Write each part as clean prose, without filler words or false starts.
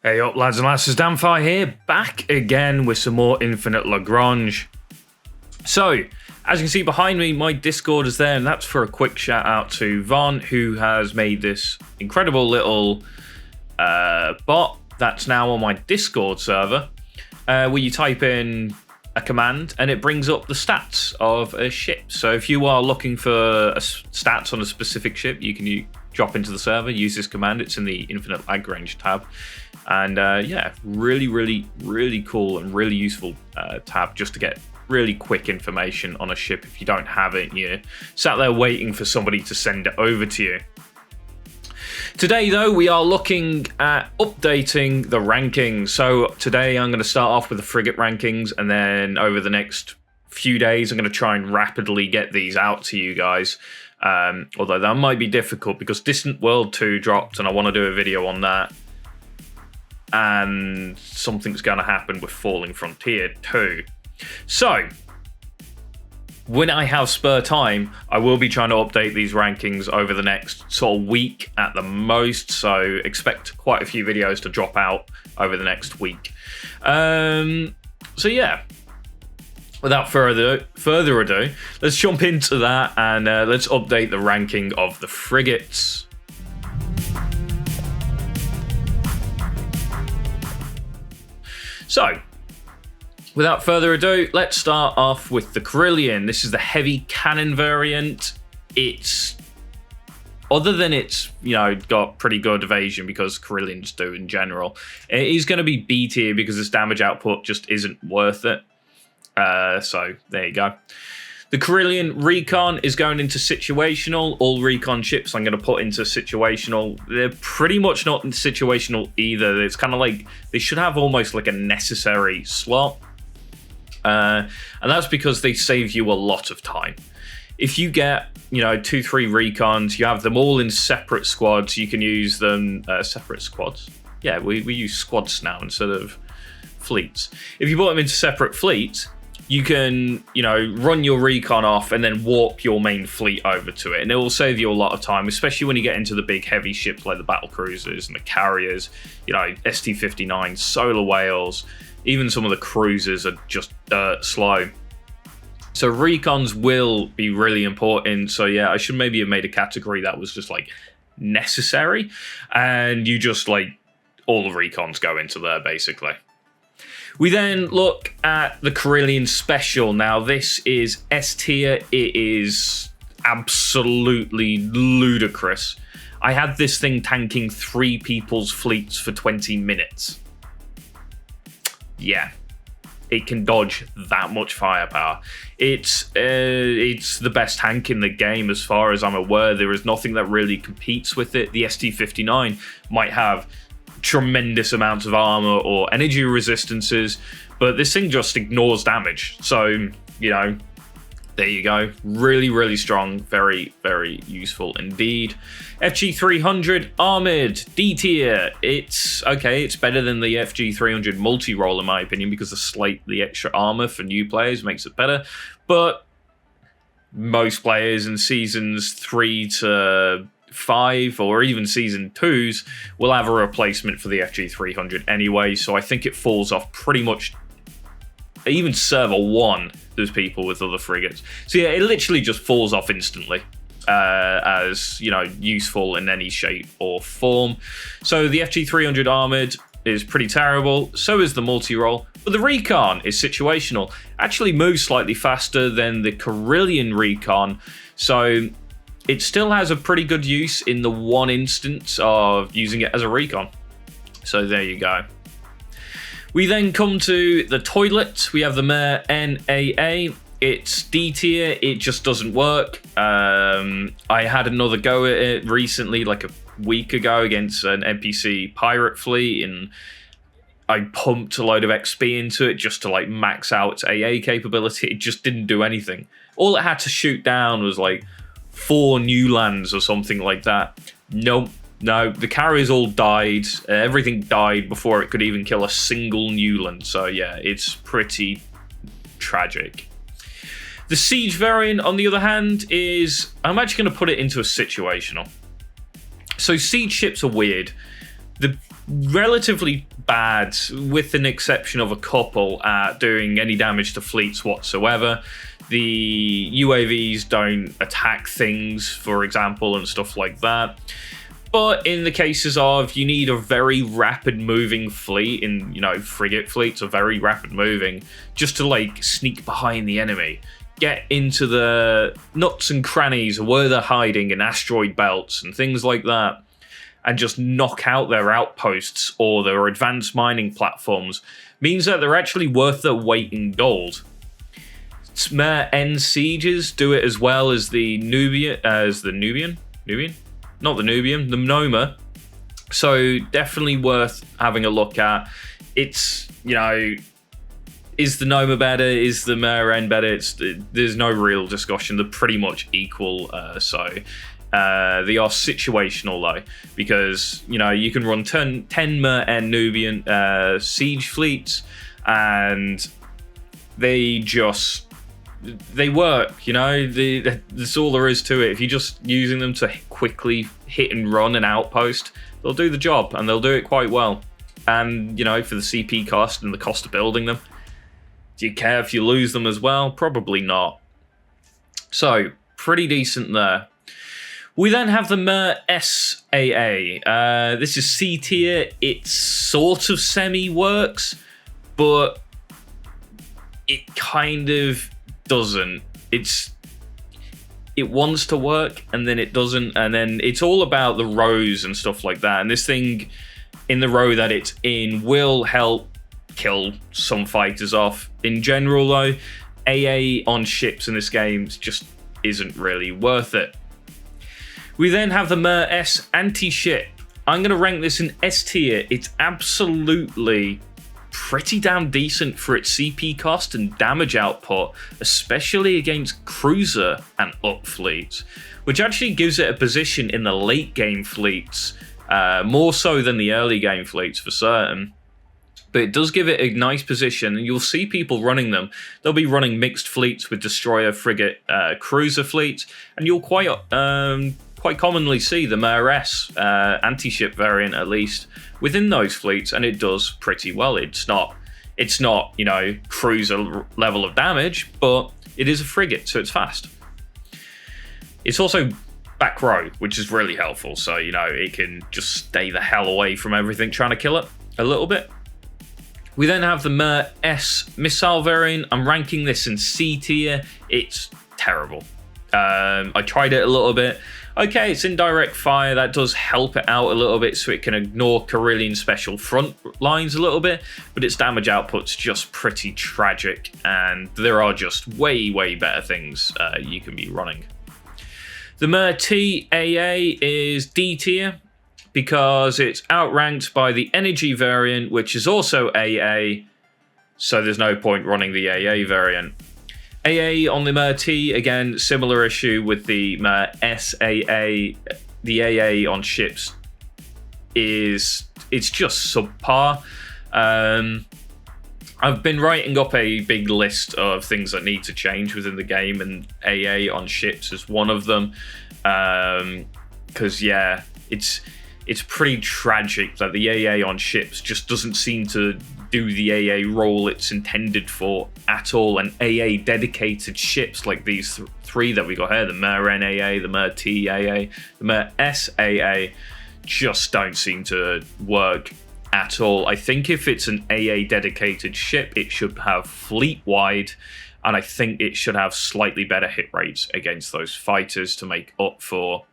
Hey up lads and lasses, Damphyre here, back again with some more Infinite Lagrange. So, as you can see behind me, my Discord is there, and that's for a quick shout out to Von, who has made this incredible little bot that's now on my Discord server, where you type in a command and it brings up the stats of a ship. So if you are looking for stats on a specific ship, you can drop into the server, use this command. It's in the Infinite Lagrange tab. And yeah, really cool and really useful tab just to get really quick information on a ship if you don't have it and you're sat there waiting for somebody to send it over to you. Today though, we are looking at updating the rankings. So today I'm going to start off with the Frigate rankings, and then over the next few days I'm going to try and rapidly get these out to you guys. Although that might be difficult because Distant World 2 dropped and I want to do a video on that. And something's going to happen with Falling Frontier 2. So, when I have spare time, I will be trying to update these rankings over the next sort of week at the most. So, expect quite a few videos to drop out over the next week. So, yeah. Without further ado, let's jump into that and let's update the ranking of the frigates. So, without further ado, let's start off with the Carillion. This is the heavy cannon variant. It's, other than it's, got pretty good evasion because Carillions do in general, it is going to be B tier because its damage output just isn't worth it. So, there you go. The Carillion Recon is going into situational. All Recon ships I'm going to put into situational. They're pretty much not in situational either. It's kind of like they should have almost like a necessary slot. And that's because they save you a lot of time. If you get, 2-3 Recons, you have them all in separate squads. You can use them, separate squads. Yeah, we use squads now instead of fleets. If you put them into separate fleets, you can, run your recon off and then warp your main fleet over to it. And it will save you a lot of time, especially when you get into the big heavy ships like the battle cruisers and the carriers, ST-59, solar whales, even some of the cruisers are just slow. So recons will be really important. So yeah, I should maybe have made a category that was just like necessary. And you just all the recons go into there basically. We then look at the Carillion Special. Now, this is S tier. It is absolutely ludicrous. I had this thing tanking 3 people's fleets for 20 minutes. Yeah, it can dodge that much firepower. It's the best tank in the game as far as I'm aware. There is nothing that really competes with it. The ST-59 might have tremendous amounts of armor or energy resistances, but this thing just ignores damage. So, there you go. Really strong. Very useful indeed. FG300 Armored D tier. It's okay. It's better than the FG300 multi-role in my opinion because the extra armor for new players makes it better. But most players in seasons 3 to 5 or even season 2s will have a replacement for the FG300 anyway, so I think it falls off pretty much. Even server 1 there's people with other frigates, so yeah, it literally just falls off instantly as useful in any shape or form. So the FG300 armored is pretty terrible, so is the multi-role, but the recon is situational, actually moves slightly faster than the Carillion recon, so it still has a pretty good use in the one instance of using it as a recon. So there you go. We then come to the toilet. We have the NAA. It's D tier. It just doesn't work. I had another go at it recently, like a week ago, against an NPC pirate fleet, and I pumped a load of XP into it just to max out its AA capability. It just didn't do anything. All it had to shoot down was 4 new lands or something like that. Nope. No, the carriers all died. Everything died before it could even kill a single new land. So yeah, it's pretty tragic. The Siege variant, on the other hand, is... I'm actually going to put it into a situational. So Siege ships are weird. The relatively bad, with an exception of a couple, at doing any damage to fleets whatsoever. The UAVs don't attack things, for example, and stuff like that. But in the cases of you need a very rapid moving fleet, in, frigate fleets are very rapid moving, just to like sneak behind the enemy, get into the nuts and crannies where they're hiding in asteroid belts and things like that, and just knock out their outposts or their advanced mining platforms, means that they're actually worth their weight in gold. End sieges do it as well as the Noma. So definitely worth having a look at. It's, is the Noma better? Is the Meren better? There's no real discussion. They're pretty much equal. They are situational though, because you can run 10 Mer and Nubian siege fleets, and they work. That's all there is to it. If you're just using them to quickly hit and run an outpost, they'll do the job, and they'll do it quite well. And for the CP cost and the cost of building them, do you care if you lose them as well? Probably not. So pretty decent there. We then have the Mer SAA. This is C tier. It sort of semi-works, but it kind of doesn't. It wants to work, and then it doesn't, and then it's all about the rows and stuff like that. And this thing, in the row that it's in, will help kill some fighters off. In general, though, AA on ships in this game just isn't really worth it. We then have the Mer S anti-ship. I'm going to rank this in S tier. It's absolutely pretty damn decent for its CP cost and damage output, especially against cruiser and up fleets, which actually gives it a position in the late game fleets, more so than the early game fleets for certain. But it does give it a nice position, and you'll see people running them. They'll be running mixed fleets with destroyer, frigate, cruiser fleets, and you'll quite commonly see the Mer S anti-ship variant, at least, within those fleets, and it does pretty well. It's not cruiser level of damage, but it is a frigate, so it's fast. It's also back row, which is really helpful, so it can just stay the hell away from everything trying to kill it a little bit. We then have the Mer S missile variant. I'm ranking this in C tier. It's terrible. I tried it a little bit. Okay, it's indirect fire. That does help it out a little bit, so it can ignore Carillion special front lines a little bit, but its damage output's just pretty tragic, and there are just way, way better things you can be running. The Mer T AA is D tier, because it's outranked by the energy variant, which is also AA, so there's no point running the AA variant. AA on the Mer T, again, similar issue with the Mer SAA. The AA on ships it's just subpar. I've been writing up a big list of things that need to change within the game, and AA on ships is one of them. Because, it's pretty tragic that the AA on ships just doesn't seem to do the AA role it's intended for at all. And AA dedicated ships like these three that we got here, the Meren AA, the Mer T AA, the Mer SAA, just don't seem to work at all. I think if it's an AA dedicated ship, it should have fleet-wide, and I think it should have slightly better hit rates against those fighters to make up for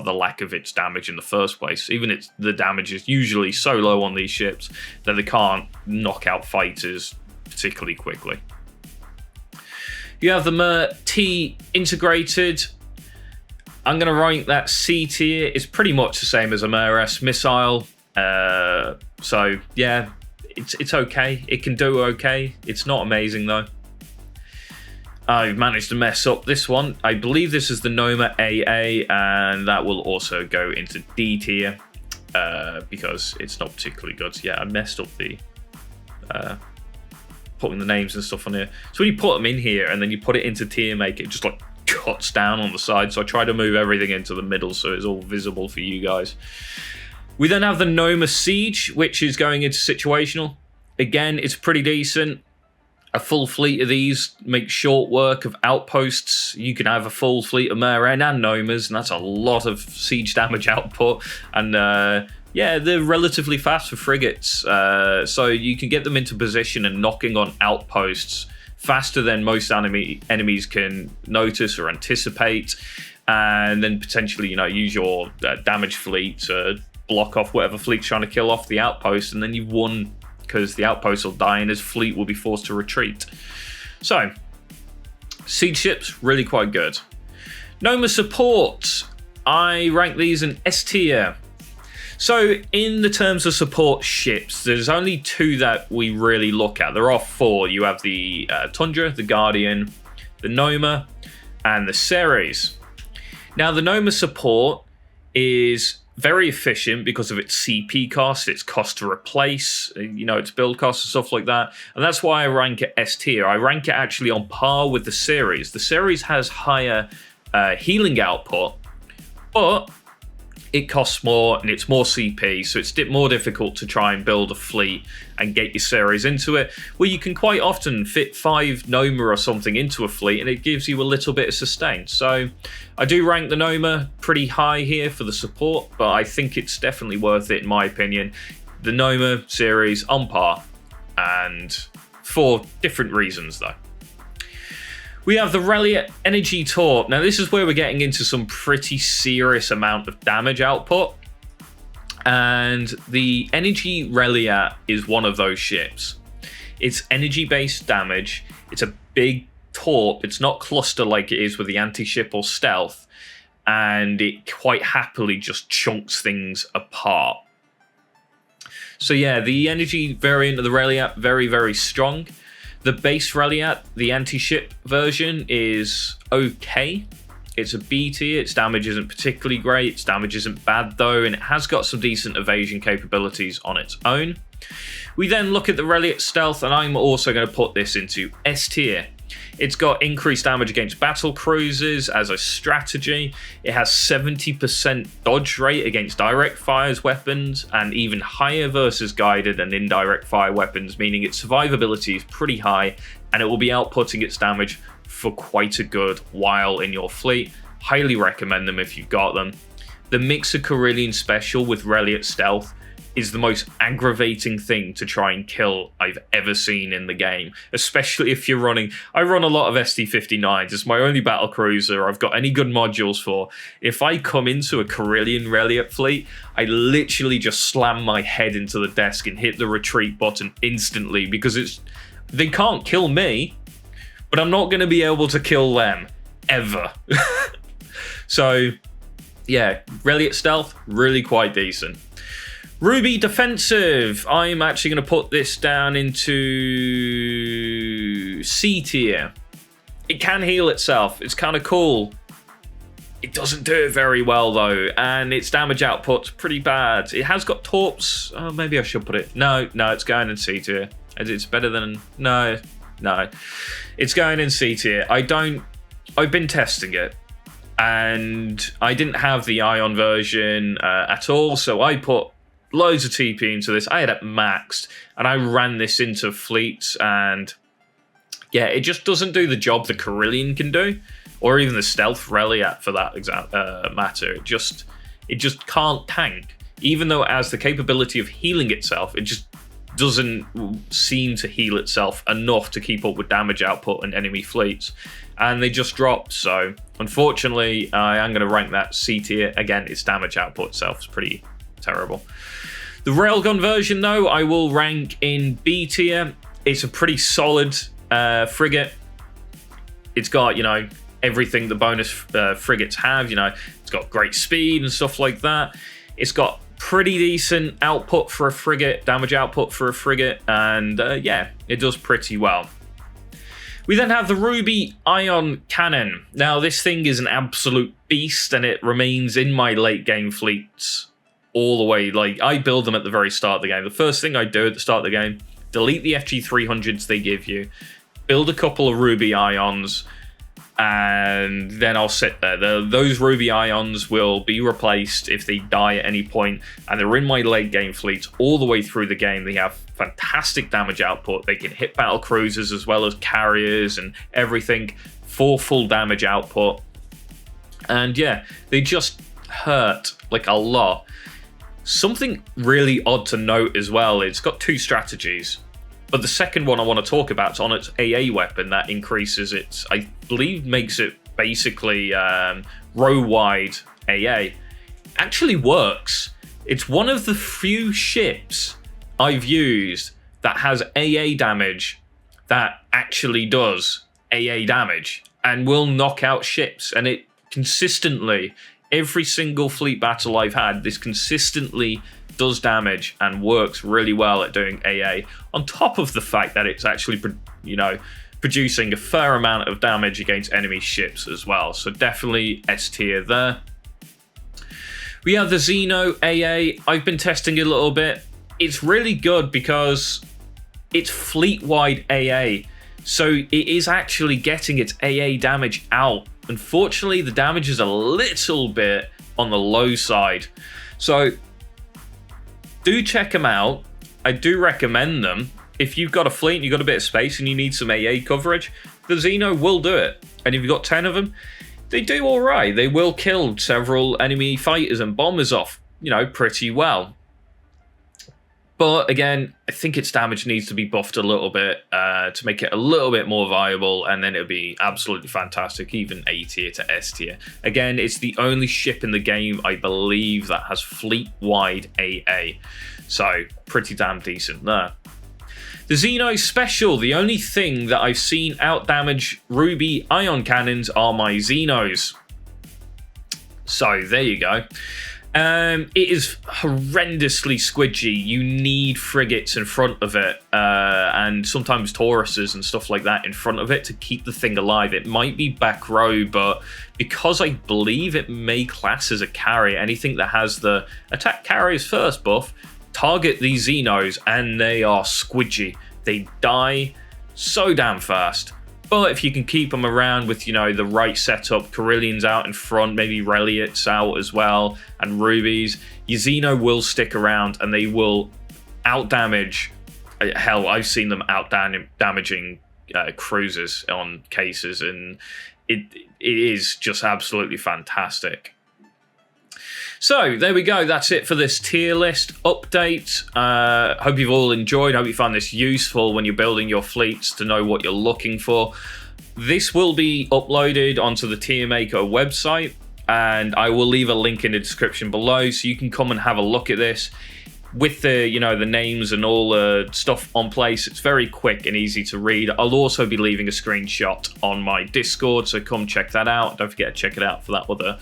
the lack of its damage in the first place. Even the damage is usually so low on these ships that they can't knock out fighters particularly quickly. You have the Mer T integrated. I'm going to rank that C tier. It's pretty much the same as a Mer S missile. So yeah, it's okay. It can do okay. It's not amazing though. I've managed to mess up this one. I believe this is the Noma AA, and that will also go into D tier because it's not particularly good. Yeah, I messed up the putting the names and stuff on here. So when you put them in here and then you put it into tier maker, it just like cuts down on the side. So I try to move everything into the middle so it's all visible for you guys. We then have the Noma Siege, which is going into situational. Again, it's pretty decent. A full fleet of these makes short work of outposts. You can have a full fleet of Merets and Nomas, and that's a lot of siege damage output. And yeah, they're relatively fast for frigates. So you can get them into position and knocking on outposts faster than most enemies can notice or anticipate. And then potentially, use your damage fleet to block off whatever fleet's trying to kill off the outpost, and then you've won, because the outpost will die and his fleet will be forced to retreat. So, siege ships, really quite good. Noma support, I rank these in S tier. So, in the terms of support ships, there's only 2 that we really look at. There are 4. You have the Tundra, the Guardian, the Noma, and the Ceres. Now, the Noma support is very efficient because of its CP cost, its cost to replace, its build costs and stuff like that. And that's why I rank it S tier. I rank it actually on par with the Ceres. The Ceres has higher healing output, but it costs more and it's more CP, so it's more difficult to try and build a fleet and get your Ceres into it, where you can quite often fit 5 Noma or something into a fleet and it gives you a little bit of sustain. So I do rank the Noma pretty high here for the support, but I think it's definitely worth it in my opinion. The Noma series on par, and for different reasons though. We have the Reliant Energy Torp. Now, this is where we're getting into some pretty serious amount of damage output. And the Energy Reliant is one of those ships. It's energy-based damage. It's a big torp. It's not cluster like it is with the anti-ship or stealth. And it quite happily just chunks things apart. So yeah, the energy variant of the Reliant, very, very strong. The base Reliant, the anti-ship version, is okay. It's a B tier. Its damage isn't particularly great. Its damage isn't bad though, and it has got some decent evasion capabilities on its own. We then look at the Reliant Stealth, and I'm also going to put this into S tier. It's got increased damage against battle cruisers as a strategy. It has 70% dodge rate against direct fires weapons, and even higher versus guided and indirect fire weapons, meaning its survivability is pretty high, and it will be outputting its damage for quite a good while in your fleet. Highly recommend them if you've got them. The mix of Carillion Special with Reliant Stealth is the most aggravating thing to try and kill I've ever seen in the game, especially if you're running. I run a lot of SD-59s. It's my only battle cruiser I've got any good modules for. If I come into a Carillion Reliant fleet, I literally just slam my head into the desk and hit the retreat button instantly, because they can't kill me, but I'm not going to be able to kill them ever. So yeah, Reliant Stealth, really quite decent. Ruby Defensive, I'm actually going to put this down into C tier. It can heal itself. It's kind of cool. It doesn't do it very well though, and its damage output's pretty bad. It has got torps. Oh, maybe I should put it. No, it's going in C tier. It's better than... No. It's going in C tier. I've been testing it, and I didn't have the Ion version at all, so I put loads of TP into this. I had it maxed, and I ran this into fleets, and yeah, it just doesn't do the job the Carillion can do, or even the Stealth Reliant for that matter. It just can't tank. Even though it has the capability of healing itself, it just doesn't seem to heal itself enough to keep up with damage output and enemy fleets, and they just drop. So unfortunately, I am going to rank that C tier. Again, its damage output itself is pretty terrible. The Railgun version though, I will rank in B tier. It's a pretty solid frigate. It's got, everything the bonus frigates have. It's got great speed and stuff like that. It's got pretty decent output for a frigate, damage output for a frigate, and yeah, it does pretty well. We then have the Ruby Ion Cannon. Now, this thing is an absolute beast, and it remains in my late game fleets all the way. Like, I build them at the very start of the game. The first thing I do at the start of the game, delete the FG300s they give you, build a couple of Ruby Ions, and then I'll sit there. Those ruby ions will be replaced if they die at any point, and they're in my late game fleets all the way through the game. They have fantastic damage output. They can hit battle cruisers as well as carriers and everything for full damage output. And yeah, they just hurt like a lot. Something really odd to note as well, it's got 2 strategies. But the second one I want to talk about is on its AA weapon that increases its, I believe, makes it basically row-wide AA. Actually works. It's one of the few ships I've used that has AA damage that actually does AA damage and will knock out ships. And it consistently, every single fleet battle I've had, this consistently does damage and works really well at doing AA, on top of the fact that it's actually, producing a fair amount of damage against enemy ships as well. So definitely S tier there. We have the Xeno AA. I've been testing it a little bit. It's really good because it's fleet-wide AA. So it is actually getting its AA damage out. Unfortunately, the damage is a little bit on the low side. So do check them out. I do recommend them. If you've got a fleet and you've got a bit of space and you need some AA coverage, the Xeno will do it. And if you've got 10 of them, they do all right. They will kill several enemy fighters and bombers off, pretty well. But again, I think its damage needs to be buffed a little bit to make it a little bit more viable, and then it'll be absolutely fantastic, even A tier to S tier. Again, it's the only ship in the game, I believe, that has fleet-wide AA. So, pretty damn decent there. The Xeno Special, the only thing that I've seen outdamage Ruby ion cannons are my Xenos. So, there you go. It is horrendously squidgy. You need frigates in front of it, and sometimes Tauruses and stuff like that in front of it to keep the thing alive. It might be back row, but because I believe it may class as a carrier, anything that has the attack carriers first buff, target these Xenos, and they are squidgy. They die so damn fast. But if you can keep them around with, the right setup, Carillion's out in front, maybe Reliot's out as well, and Rubies, your Xeno will stick around and they will outdamage. Hell, I've seen them outdamaging cruisers on cases, and it is just absolutely fantastic. So, there we go. That's it for this tier list update. Hope you've all enjoyed. Hope you found this useful when you're building your fleets to know what you're looking for. This will be uploaded onto the Tier Maker website, and I will leave a link in the description below so you can come and have a look at this. With the, the names and all the stuff on place, it's very quick and easy to read. I'll also be leaving a screenshot on my Discord, so come check that out. Don't forget to check it out for that other...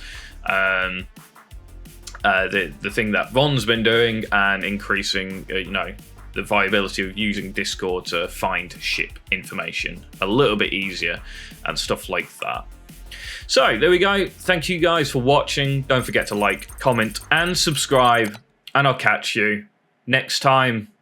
the thing that Von's been doing and increasing, the viability of using Discord to find ship information a little bit easier and stuff like that. So, there we go. Thank you guys for watching. Don't forget to like, comment, and subscribe, and I'll catch you next time.